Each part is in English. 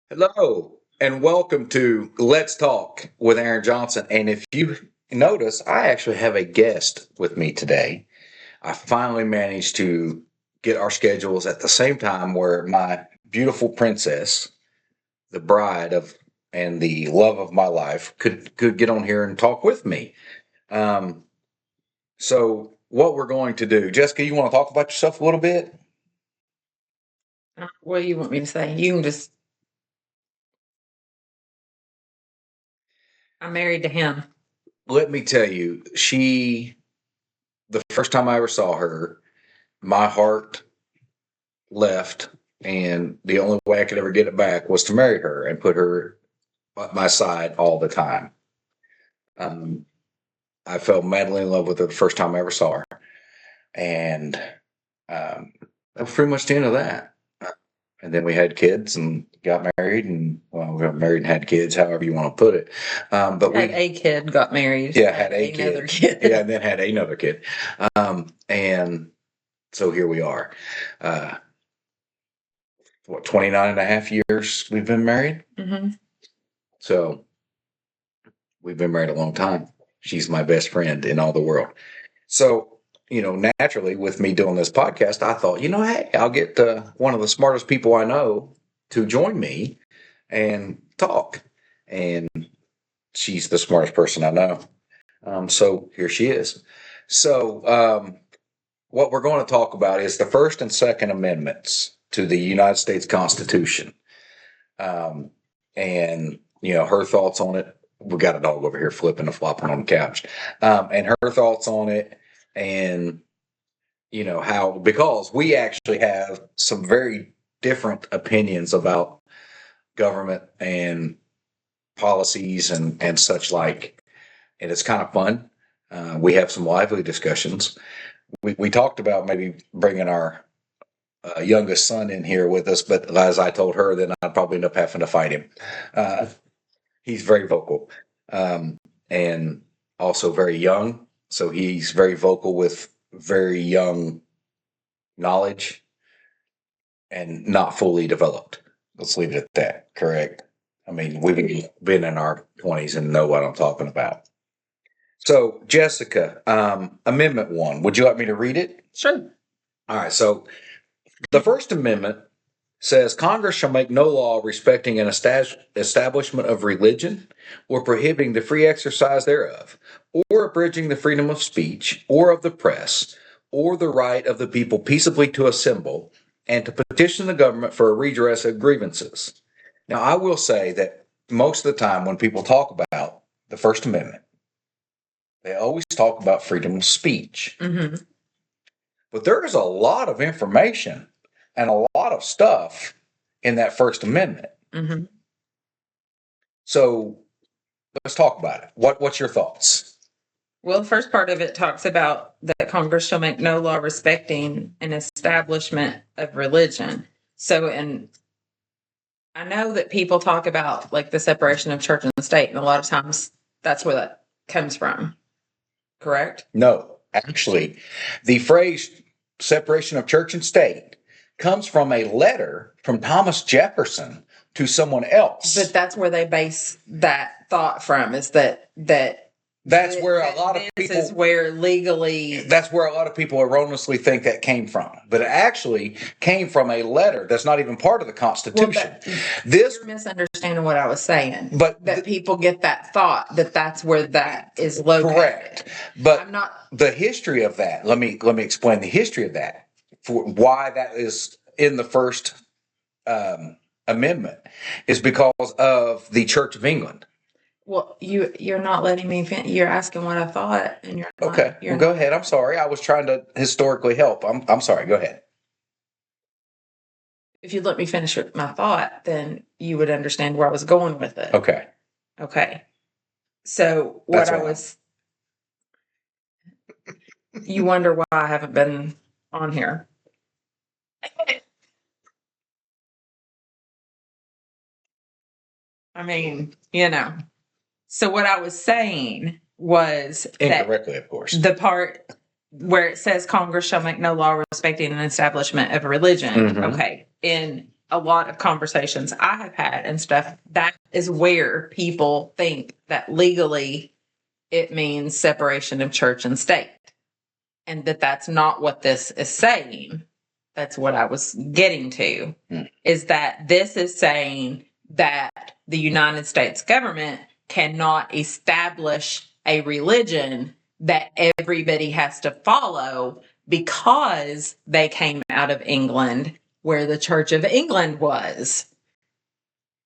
Hello, and welcome to Let's Talk with Aaron Johnson. And if you notice, I actually have a guest with me today. I finally managed to get our schedules at the same time where my beautiful princess, the bride of and the love of my life, could get on here and talk with me. Um, so what we're going to do, Jessica, you want to talk about yourself a little bit? What do you want me to say? You can just. I'm married to him. Let me tell you, the first time I ever saw her, my heart left, and the only way I could ever get it back was to marry her and put her at my side all the time. Um, I fell madly in love with her the first time I ever saw her, and that was pretty much the end of that. And then we had kids and got married, and well, we got married and had kids, however you want to put it. But Had a kid, got married. Yeah, had another kid. Yeah, and then had another kid. And so here we are. 29 and a half years we've been married. Mm-hmm. So we've been married a long time. She's my best friend in all the world. So, naturally, with me doing this podcast, I thought, hey, I'll get one of the smartest people I know to join me and talk. And she's the smartest person I know. So here she is. So, what we're going to talk about is the First and Second Amendments to the United States Constitution. And, her thoughts on it. We got a dog over here flipping and flopping on the couch. And her thoughts on it. And, how, because we actually have some very different opinions about government and policies and such like. And it's kind of fun. We have some lively discussions. We talked about maybe bringing our youngest son in here with us, but as I told her, then I'd probably end up having to fight him. He's very vocal, and also very young. So he's very vocal with very young knowledge and not fully developed. Let's leave it at that. Correct. I mean, we've been in our 20s and know what I'm talking about. So, Jessica, Amendment 1, would you like me to read it? Sure. All right. So, the First Amendment says Congress shall make no law respecting an establishment of religion or prohibiting the free exercise thereof, or abridging the freedom of speech or of the press, or the right of the people peaceably to assemble and to petition the government for a redress of grievances. Now, I will say that most of the time when people talk about the First Amendment, they always talk about freedom of speech. Mm-hmm. But there is a lot of information and a lot of stuff in that First Amendment. Mm-hmm. So let's talk about it. What's your thoughts? Well, the first part of it talks about that Congress shall make no law respecting an establishment of religion. So, and I know that people talk about like the separation of church and state, and a lot of times that's where that comes from. Correct? No, actually, the phrase separation of church and state comes from a letter from Thomas Jefferson to someone else. But that's where they base that thought from, is that that's where a lot of people. This is where legally. That's where a lot of people erroneously think that came from, but it actually came from a letter that's not even part of the Constitution. You're misunderstanding what I was saying. But that people get that thought that that's where that is located. Correct, but I'm not. The history of that. Let me explain the history of that for why that is in the First Amendment is because of the Church of England. Well, you're not letting me finish. You're asking what I thought, and you're not, okay. Well, go ahead. I'm sorry. I was trying to historically help. I'm sorry. Go ahead. If you'd let me finish with my thought, then you would understand where I was going with it. Okay. Okay. So what I was. You wonder why I haven't been on here. I mean, So what I was saying was indirectly, of course, the part where it says Congress shall make no law respecting an establishment of a religion. Mm-hmm. Okay. In a lot of conversations I have had and stuff, that is where people think that legally it means separation of church and state. And that's not what this is saying. That's what I was getting to, is that this is saying that the United States government cannot establish a religion that everybody has to follow because they came out of England, where the Church of England was.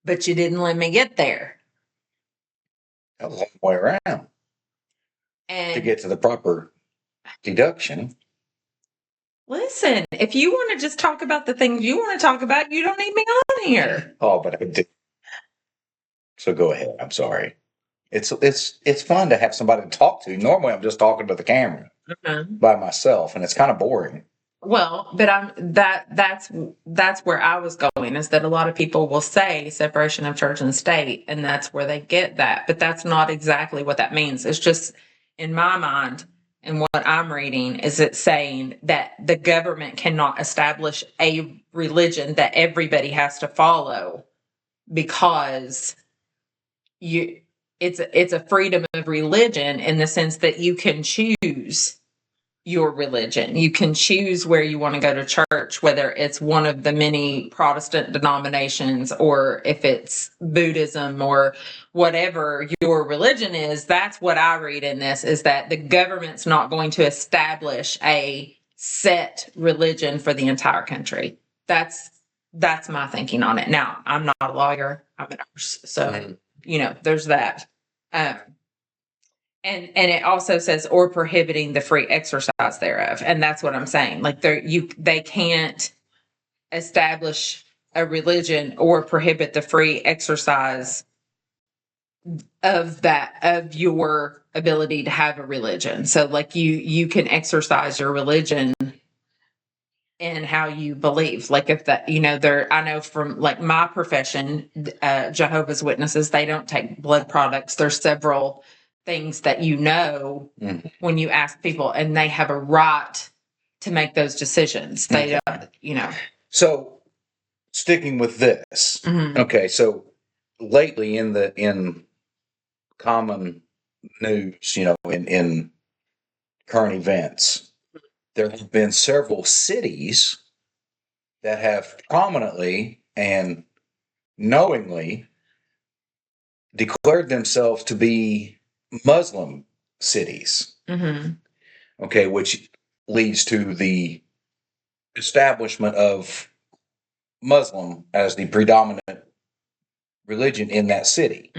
But you didn't let me get there. A long way around to And get to the proper deduction. listen, if you want to just talk about the things you want to talk about, you don't need me on here. Oh, but I did. So go ahead. I'm sorry. It's fun to have somebody to talk to. Normally, I'm just talking to the camera by myself, and it's kind of boring. Well, but that's where I was going, is that a lot of people will say separation of church and state, and that's where they get that. But that's not exactly what that means. It's just, in my mind, and what I'm reading, is it saying that the government cannot establish a religion that everybody has to follow because it's a freedom of religion, in the sense that you can choose your religion. You can choose where you want to go to church, whether it's one of the many Protestant denominations or if it's Buddhism or whatever your religion is. That's what I read in this, is that the government's not going to establish a set religion for the entire country. That's my thinking on it. Now, I'm not a lawyer, I'm a nurse, so there's that. And it also says, or prohibiting the free exercise thereof. And that's what I'm saying. Like they can't establish a religion or prohibit the free exercise of your ability to have a religion. So like you can exercise your religion in how you believe. Like if that, I know from like my profession, Jehovah's Witnesses, they don't take blood products. There's several things that when you ask people, and they have a right to make those decisions. They don't, So sticking with this, okay, so lately in common news, in current events, there have been several cities that have prominently and knowingly declared themselves to be Muslim cities. Okay, which leads to the establishment of Muslim as the predominant religion in that city.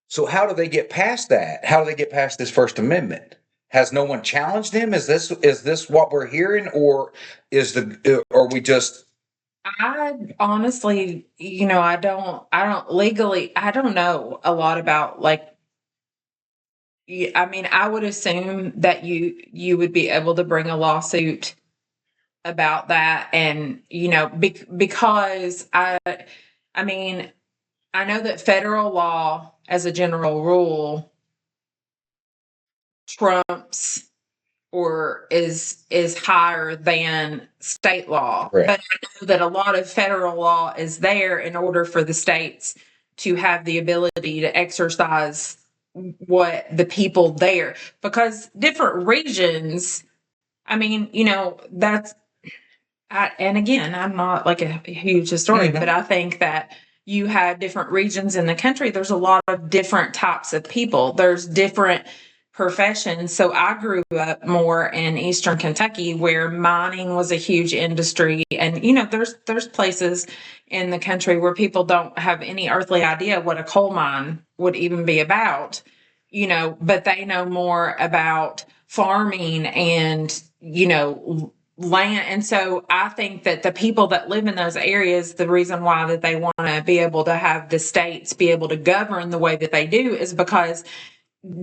So how do they get past that? How do they get past this First Amendment? Has no one challenged them? Is this what we're hearing, or are we just? I honestly, I don't legally, I don't know a lot about, like, I mean, I would assume that you would be able to bring a lawsuit about that, and because I mean, I know that federal law, as a general rule, trumps or is higher than state law. Right. But I know that a lot of federal law is there in order for the states to have the ability to exercise what the people there, because different regions, I mean, and again, I'm not like a huge historian, but I think that you had different regions in the country. There's a lot of different types of people. There's different professions. So I grew up more in Eastern Kentucky, where mining was a huge industry. And, there's places in the country where people don't have any earthly idea what a coal mine would even be about, but they know more about farming and, land. And so I think that the people that live in those areas, the reason why that they want to be able to have the states be able to govern the way that they do is because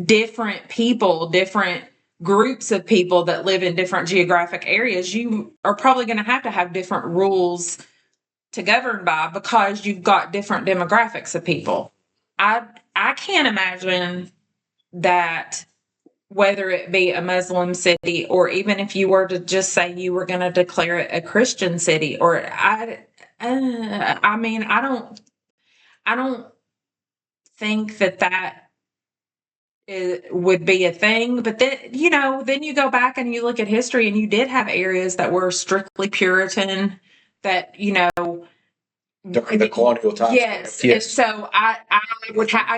different people, different groups of people that live in different geographic areas, you are probably going to have different rules to govern by, because you've got different demographics of people. I can't imagine that, whether it be a Muslim city, or even if you were to just say you were going to declare it a Christian city, or I mean, I don't think that would be a thing. But then, then you go back and you look at history, and you did have areas that were strictly Puritan. That During the colonial times. yes. And Yes. so I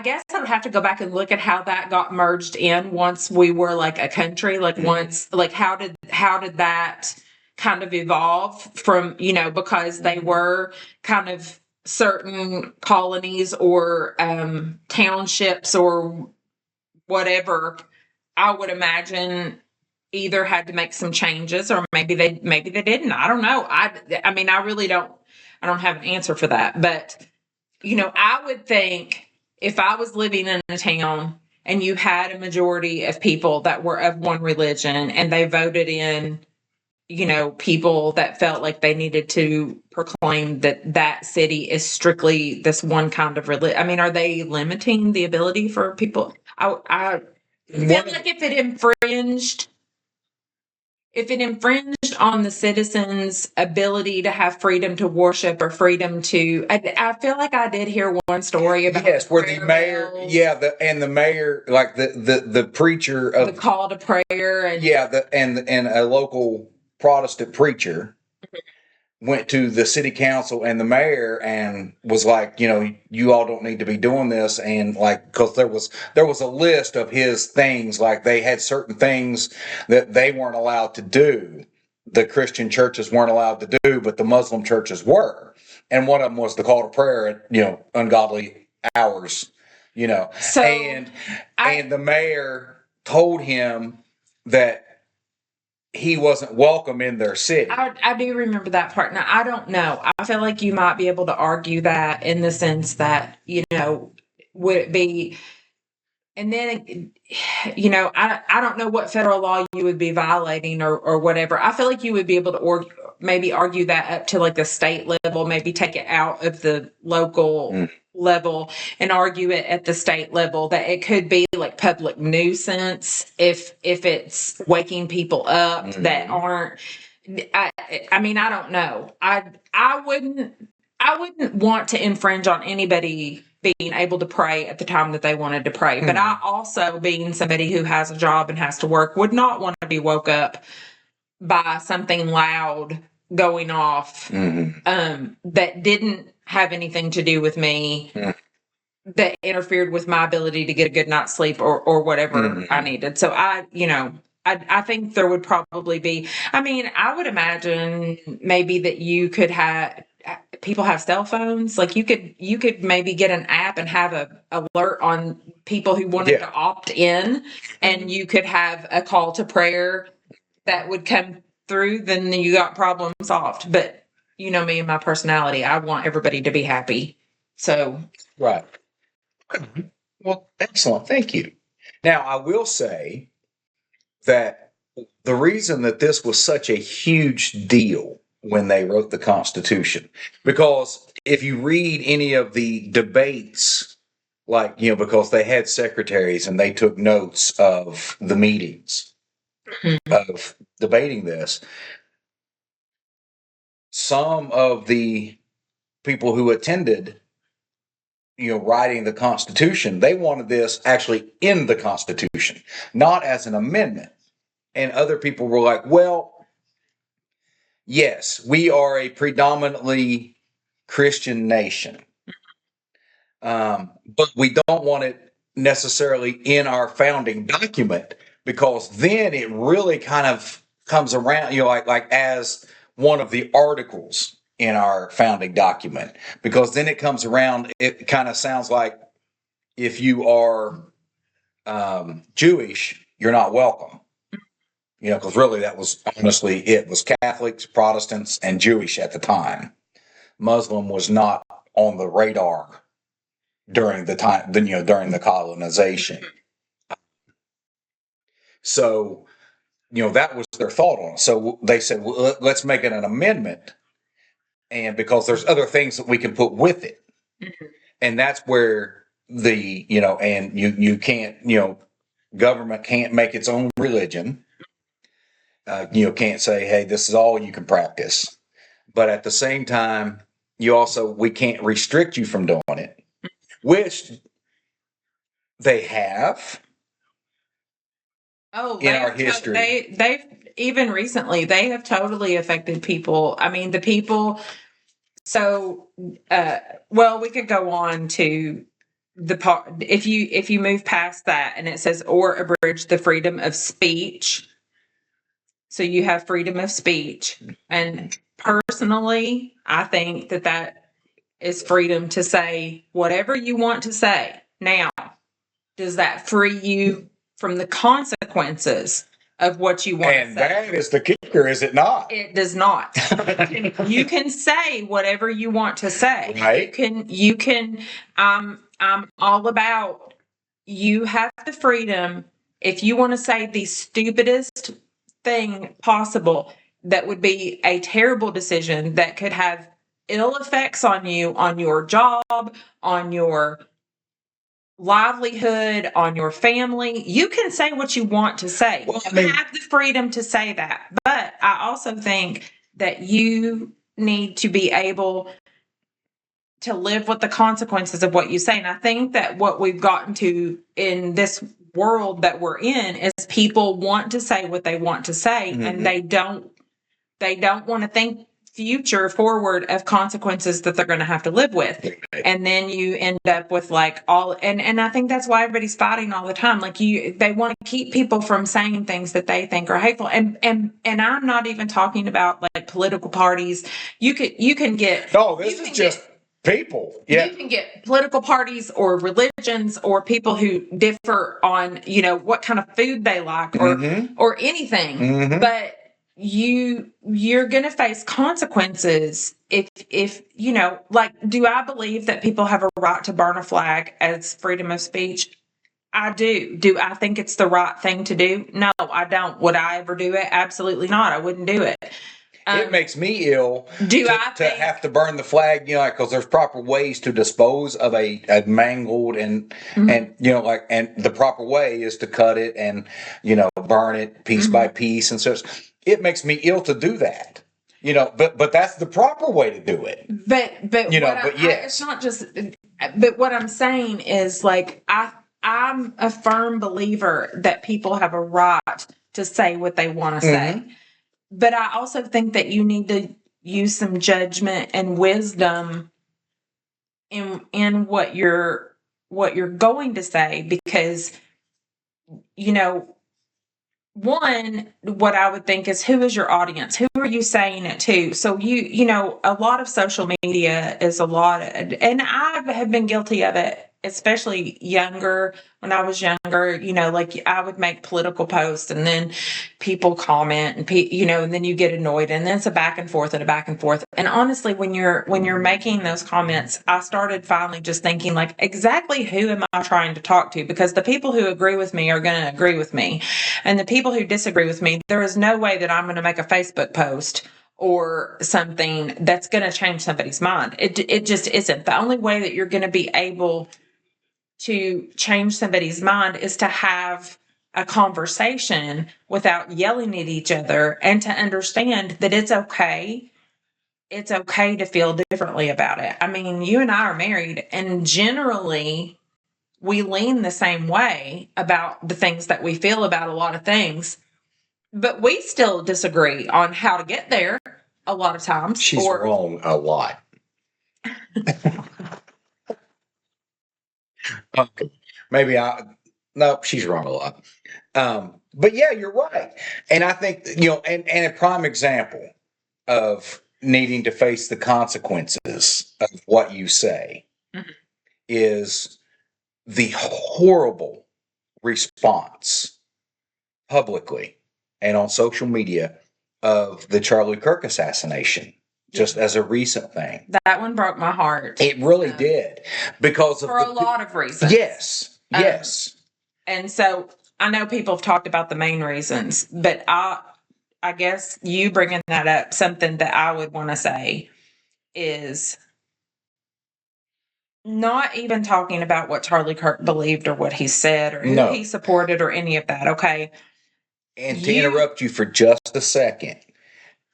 guess I would have to go back and look at how that got merged in once we were like a country. Like once, like how did that kind of evolve from because they were kind of certain colonies or townships or whatever. I would imagine either had to make some changes or maybe they didn't. I don't know. I mean, I don't have an answer for that. But I would think if I was living in a town and you had a majority of people that were of one religion and they voted in people that felt like they needed to proclaim that city is strictly this one kind of religion. I mean, are they limiting the ability for people? I feel like if it infringed on the citizens' ability to have freedom to worship or freedom to, I feel like I did hear one story about where the mayor, bells, the mayor, like the preacher of the call to prayer, and and a local Protestant preacher went to the city council and the mayor and was like, you all don't need to be doing this. And like, cause there was a list of his things, like they had certain things that they weren't allowed to do. The Christian churches weren't allowed to do, but the Muslim churches were. And one of them was the call to prayer at, ungodly hours, So and the mayor told him that he wasn't welcome in their city. I do remember that part. Now, I don't know. I feel like you might be able to argue that in the sense that, would it be, and then, I don't know what federal law you would be violating or whatever. I feel like you would be able to maybe argue that up to like the state level, maybe take it out of the local level and argue it at the state level that it could be like public nuisance if it's waking people up that aren't. I mean, I don't know. I wouldn't want to infringe on anybody being able to pray at the time that they wanted to pray. But I also, being somebody who has a job and has to work, would not want to be woke up by something loud going off that didn't have anything to do with me, that interfered with my ability to get a good night's sleep or whatever I needed. So I think there would probably be, I mean, I would imagine maybe that you could people have cell phones. Like you could maybe get an app and have a alert on people who wanted to opt in, and you could have a call to prayer that would come through. Then you got problem solved. But you know me and my personality, I want everybody to be happy. So right. Well, excellent. Thank you. Now, I will say that the reason that this was such a huge deal when they wrote the Constitution, because if you read any of the debates, like, because they had secretaries and they took notes of the meetings of debating this, some of the people who attended, writing the Constitution, they wanted this actually in the Constitution, not as an amendment. And other people were like, well, yes, we are a predominantly Christian nation, but we don't want it necessarily in our founding document, because then it really kind of comes around, like as one of the articles in our founding document, because then it comes around. It kind of sounds like if you are Jewish, you're not welcome. Because really that was honestly it was Catholics, Protestants, and Jewish at the time. Muslim was not on the radar during the time, during the colonization. So, that was their thought on it. So they said, well, let's make it an amendment. And because there's other things that we can put with it. And that's where and you can't, government can't make its own religion. Can't say, hey, this is all you can practice. But at the same time, we can't restrict you from doing it, which they have. Oh, in our history. They've even recently, they have totally affected people. I mean, the people. So, well, we could go on to the part if you move past that, and it says or abridge the freedom of speech. So you have freedom of speech, and personally, I think that is freedom to say whatever you want to say. Now, does that free you from the consequences of what you want to say? And that is the kicker, is it not? It does not. You can say whatever you want to say. Right. You can, I'm all about, you have the freedom. If you want to say the stupidest thing possible, that would be a terrible decision that could have ill effects on you, on your job, on your livelihood, on your family. You can say what you want to say. Well, You have the freedom to say that. But I also think that you need to be able to live with the consequences of what you say. And I think that what we've gotten to in this world that we're in is people want to say what they want to say, and they don't want to think future forward of consequences that they're going to have to live with. And then you end up with like all, and I think that's why everybody's fighting all the time. Like they want to keep people from saying things that they think are hateful. And I'm not even talking about like political parties. You can get, this is just people. Yeah. You can get political parties or religions or people who differ on, what kind of food they like or anything. But you're going to face consequences if like, do I believe that people have a right to burn a flag as freedom of speech? I do. Do I think it's the right thing to do? No, I don't. Would I ever do it? Absolutely not. I wouldn't do it. It makes me ill to have to burn the flag, because there's proper ways to dispose of a mangled and the proper way is to cut it and burn it piece by piece, and so it makes me ill to do that. But that's the proper way to do it. But it's not just. But what I'm saying is, like, I'm a firm believer that people have a right to say what they want to say. But I also think that you need to use some judgment and wisdom in what you're going to say, because one, what I would think is, who is your audience? Who are you saying it to? So a lot of social media is a lot, and I have been guilty of it, especially when I was younger, like I would make political posts and then people comment and and then you get annoyed, and then it's a back and forth and a back and forth. And honestly, when you're making those comments, I started finally just thinking, like, exactly who am I trying to talk to? Because the people who agree with me are going to agree with me. And the people who disagree with me, there is no way that I'm going to make a Facebook post or something that's going to change somebody's mind. It just isn't. The only way that you're going to be able to change somebody's mind is to have a conversation without yelling at each other, and to understand that it's okay. It's okay to feel differently about it. I mean, you and I are married, and generally we lean the same way about the things that we feel about a lot of things, but we still disagree on how to get there a lot of times. She's wrong a lot. She's wrong a lot. But yeah, you're right. And I think, and a prime example of needing to face the consequences of what you say is the horrible response publicly and on social media of the Charlie Kirk assassination. Just as a recent thing. That one broke my heart. It really did. Because for a lot of reasons. Yes. And so I know people have talked about the main reasons, but I guess you bringing that up, something that I would want to say is not even talking about what Charlie Kirk believed or what he said or who he supported or any of that, okay? And to interrupt you for just a second,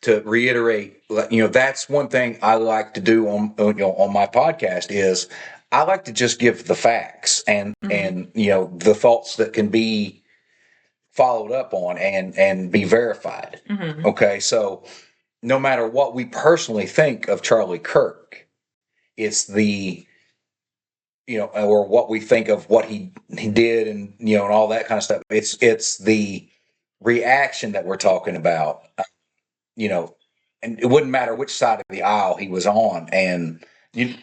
to reiterate, that's one thing I like to do on my podcast is I like to just give the facts and the thoughts that can be followed up on and be verified. Okay, so no matter what we personally think of Charlie Kirk, it's the or what we think of what he did and and all that kind of stuff. It's the reaction that we're talking about. And it wouldn't matter which side of the aisle he was on, and you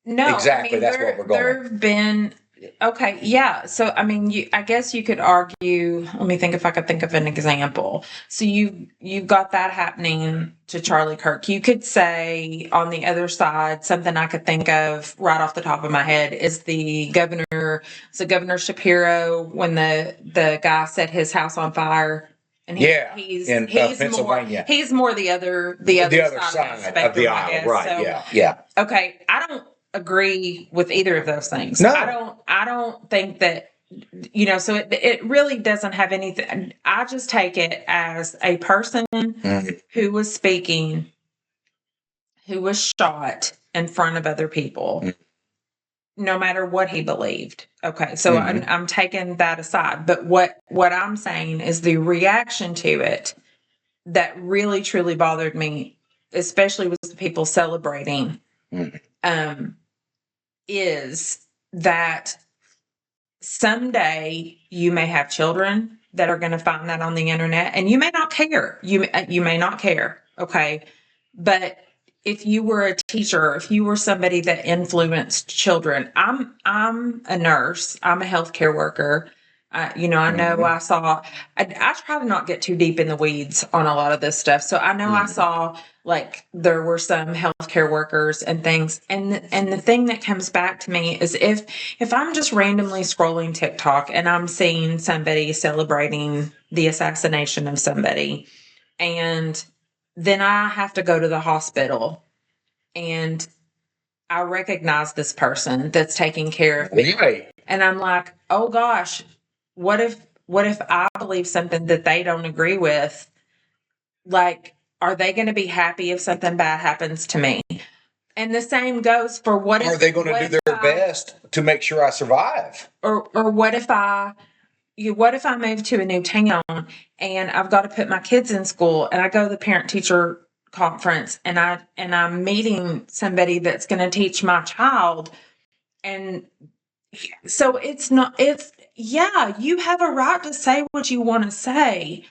No, exactly that's what we're going. There have been okay, yeah. So I mean, I guess you could argue. Let me think if I could think of an example. So you've got that happening to Charlie Kirk. You could say on the other side, something I could think of right off the top of my head is the governor. So Governor Shapiro, when the guy set his house on fire. And he's Pennsylvania. He's more the other side of the aisle, right? So, yeah. Okay, I don't agree with either of those things. No, I don't think that So it really doesn't have anything. I just take it as a person who was speaking, who was shot in front of other people. No matter what he believed. Okay, so I'm taking that aside. But what I'm saying is the reaction to it that really truly bothered me, especially with the people celebrating, is that someday you may have children that are going to find that on the internet, and you may not care. You may not care. Okay, but if you were a teacher, if you were somebody that influenced children, I'm a nurse. I'm a healthcare worker. I know I saw. I try to not get too deep in the weeds on a lot of this stuff. So I know I saw like there were some healthcare workers and things. And the thing that comes back to me is if I'm just randomly scrolling TikTok and I'm seeing somebody celebrating the assassination of somebody, and then I have to go to the hospital and I recognize this person that's taking care of me. Right. And I'm like, oh gosh, what if I believe something that they don't agree with? Like, are they going to be happy if something bad happens to me? And the same goes for what are they going to do their best to make sure I survive? Or what if I move to a new town and I've got to put my kids in school and I go to the parent teacher conference and I'm meeting somebody that's going to teach my child. And so you have a right to say what you want to say,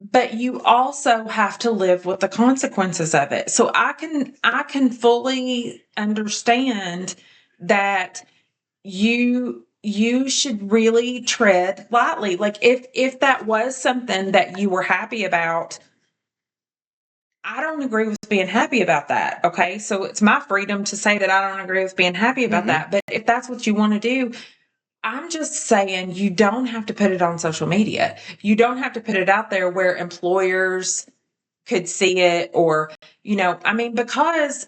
but you also have to live with the consequences of it. So I can fully understand that you should really tread lightly. Like if that was something that you were happy about, I don't agree with being happy about that. Okay. So it's my freedom to say that I don't agree with being happy about that. But if that's what you want to do, I'm just saying you don't have to put it on social media. You don't have to put it out there where employers could see it or, because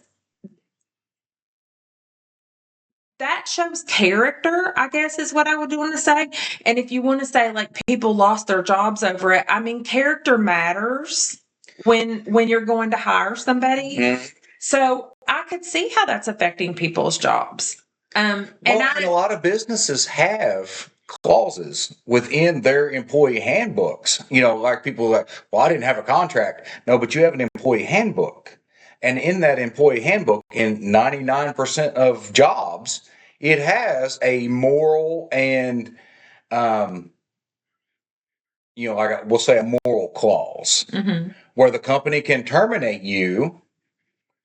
that shows character, I guess is what I would want to say. And if you want to say like people lost their jobs over it, character matters when you're going to hire somebody. So I could see how that's affecting people's jobs. And a lot of businesses have clauses within their employee handbooks. Like people are like, well, I didn't have a contract. No, but you have an employee handbook. And in that employee handbook, in 99% of jobs, it has a moral and, we'll say a moral clause where the company can terminate you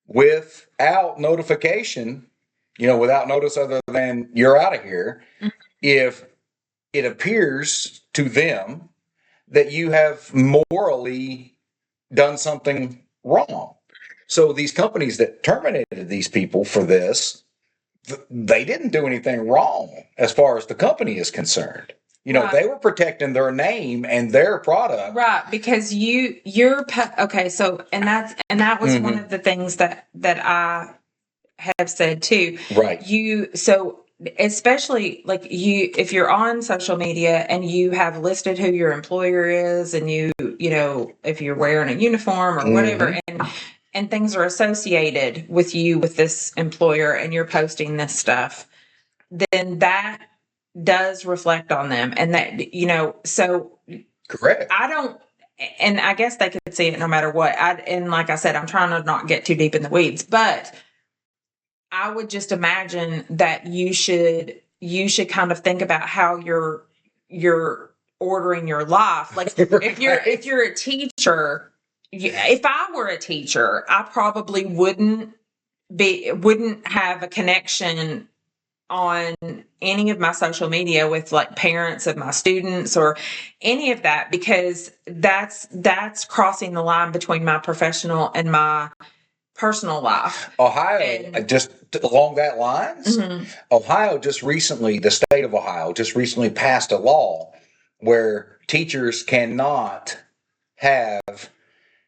without notification, without notice other than you're out of here, if it appears to them that you have morally done something wrong. So these companies that terminated these people for this, they didn't do anything wrong as far as the company is concerned. Right. They were protecting their name and their product. Right, because you're okay, so and that was one of the things that I have said too. Right. So especially like if you're on social media and you have listed who your employer is, and if you're wearing a uniform or whatever, and things are associated with you with this employer, and you're posting this stuff, then that does reflect on them. And that, so Correct. I don't, and I guess they could see it no matter what. And like I said, I'm trying to not get too deep in the weeds, but I would just imagine that you should kind of think about how you're ordering your life. Like if you're a teacher, if I were a teacher, I probably wouldn't have a connection on any of my social media with like parents of my students or any of that, because that's crossing the line between my professional and my personal life. Ohio, just along that lines, Ohio the state of Ohio just recently passed a law where teachers cannot have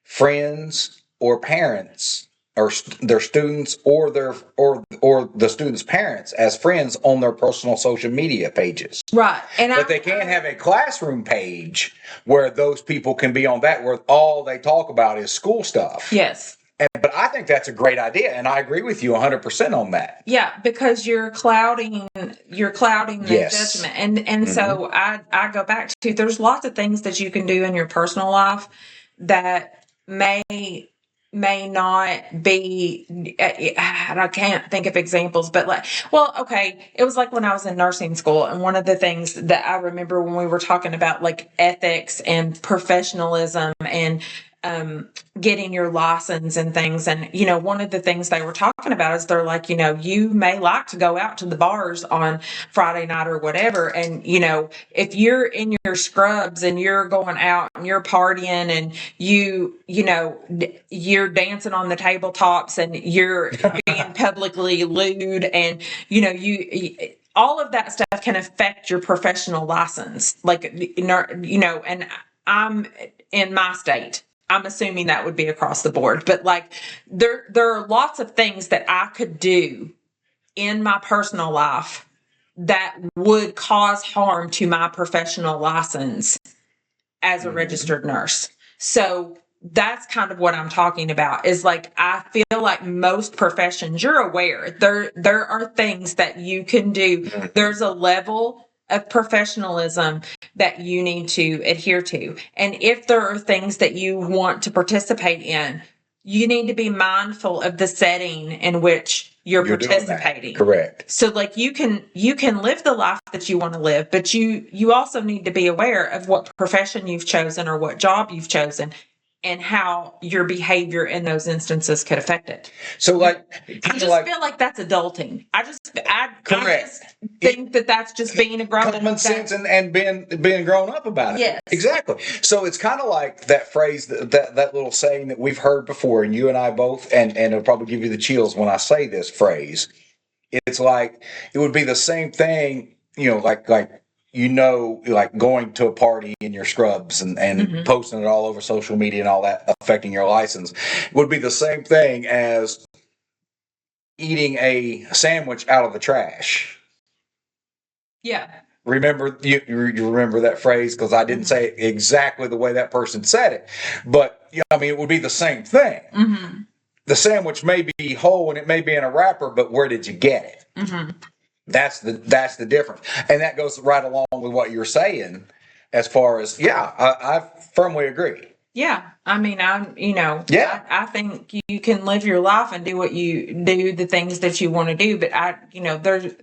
friends or parents or their students or the students' parents as friends on their personal social media pages. Right. But they can't have a classroom page where those people can be on that, where all they talk about is school stuff. Yes. But I think that's a great idea, and I agree with you 100% on that. Yeah, because you're clouding the judgment. And so I go back to, there's lots of things that you can do in your personal life that may not be, I can't think of examples, but it was like when I was in nursing school, and one of the things that I remember when we were talking about like ethics and professionalism and getting your license and things. And, one of the things they were talking about is they're like, you may like to go out to the bars on Friday night or whatever. And, if you're in your scrubs and you're going out and you're partying and you're dancing on the tabletops and you're being publicly lewd and, all of that stuff can affect your professional license. And I'm in my state. I'm assuming that would be across the board, but like there are lots of things that I could do in my personal life that would cause harm to my professional license as a registered nurse. So that's kind of what I'm talking about, is like, I feel like most professions, you're aware there are things that you can do. There's a level of professionalism that you need to adhere to. And if there are things that you want to participate in, you need to be mindful of the setting in which you're participating. Correct. So like you can live the life that you want to live, but you also need to be aware of what profession you've chosen or what job you've chosen, and how your behavior in those instances could affect it. So like, I just feel like that's adulting. I just think that that's just being a grown up. Common sense and being grown up about it. Yes. Exactly. So it's kind of like that phrase, that little saying that we've heard before, and you and I both, and it'll probably give you the chills when I say this phrase. It's like, it would be the same thing, like going to a party in your scrubs and posting it all over social media and all that, affecting your license, would be the same thing as eating a sandwich out of the trash. Yeah. Remember, you remember that phrase? Because I didn't say it exactly the way that person said it, but it would be the same thing. Mm-hmm. The sandwich may be whole and it may be in a wrapper, but where did you get it? Mm-hmm. That's the difference. And that goes right along with what you're saying as far as, I firmly agree. Yeah. I mean, I think you can live your life and do what you do, the things that you want to do, but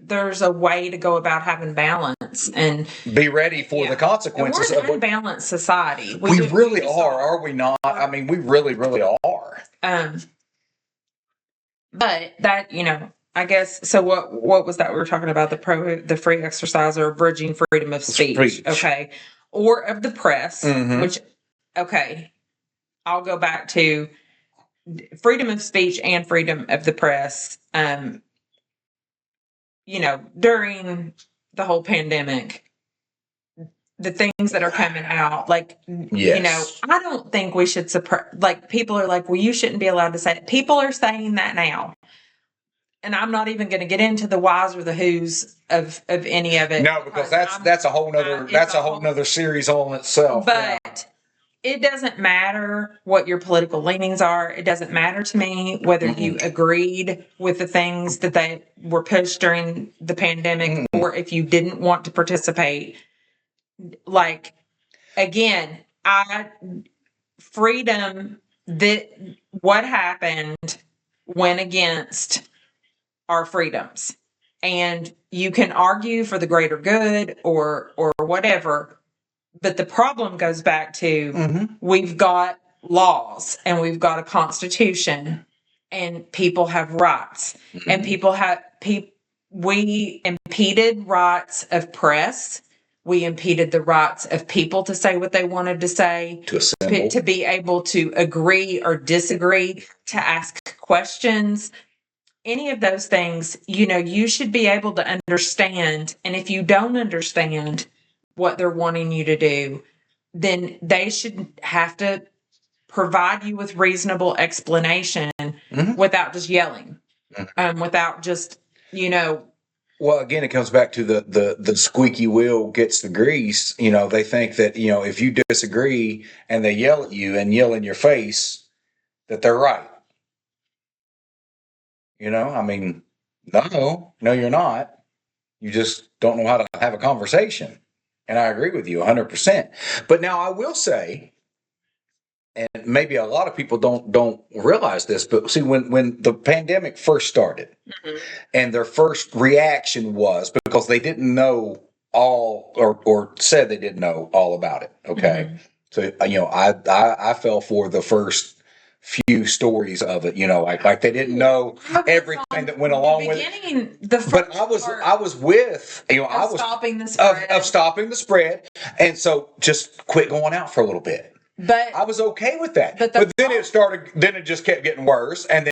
there's a way to go about having balance and be ready for the consequences. And we're an unbalanced society. We really are we not? I mean, we really, really are. But that, I guess, so what was that we were talking about? The free exercise or bridging freedom of speech. Okay. Or of the press, which, okay, I'll go back to freedom of speech and freedom of the press. During the whole pandemic, the things that are coming out, like, I don't think we should suppress, like, people are like, well, you shouldn't be allowed to say it. People are saying that now. and I'm not even going to get into the whys or the whos of any of it. No, because that's a whole nother it's nother series all in itself. But it doesn't matter what your political leanings are. It doesn't matter to me whether you agreed with the things that they were pushed during the pandemic or if you didn't want to participate. Like, again, freedom, that what happened went against our freedoms. And you can argue for the greater good or whatever. But the problem goes back to we've got laws and we've got a constitution and people have rights and we impeded rights of press. We impeded the rights of people to say what they wanted to say, To assemble. to be able to agree or disagree, to ask questions. Any of those things, you should be able to understand. And if you don't understand what they're wanting you to do, then they should have to provide you with reasonable explanation without just yelling, without just, Well, again, it comes back to the squeaky wheel gets the grease. They think that, if you disagree and they yell at you and yell in your face, that they're right. I mean, no, you're not. You just don't know how to have a conversation. And I agree with you 100%. But now I will say, and maybe a lot of people don't realize this, but see, when the pandemic first started and their first reaction was because they didn't know all or said they didn't know all about it. Okay. So, I fell for the first few stories of it, like they didn't know everything that went along with it. But I was with, I was stopping the spread. Of stopping the spread. And so just quit going out for a little bit. But I was okay with that. But then it just kept getting worse. And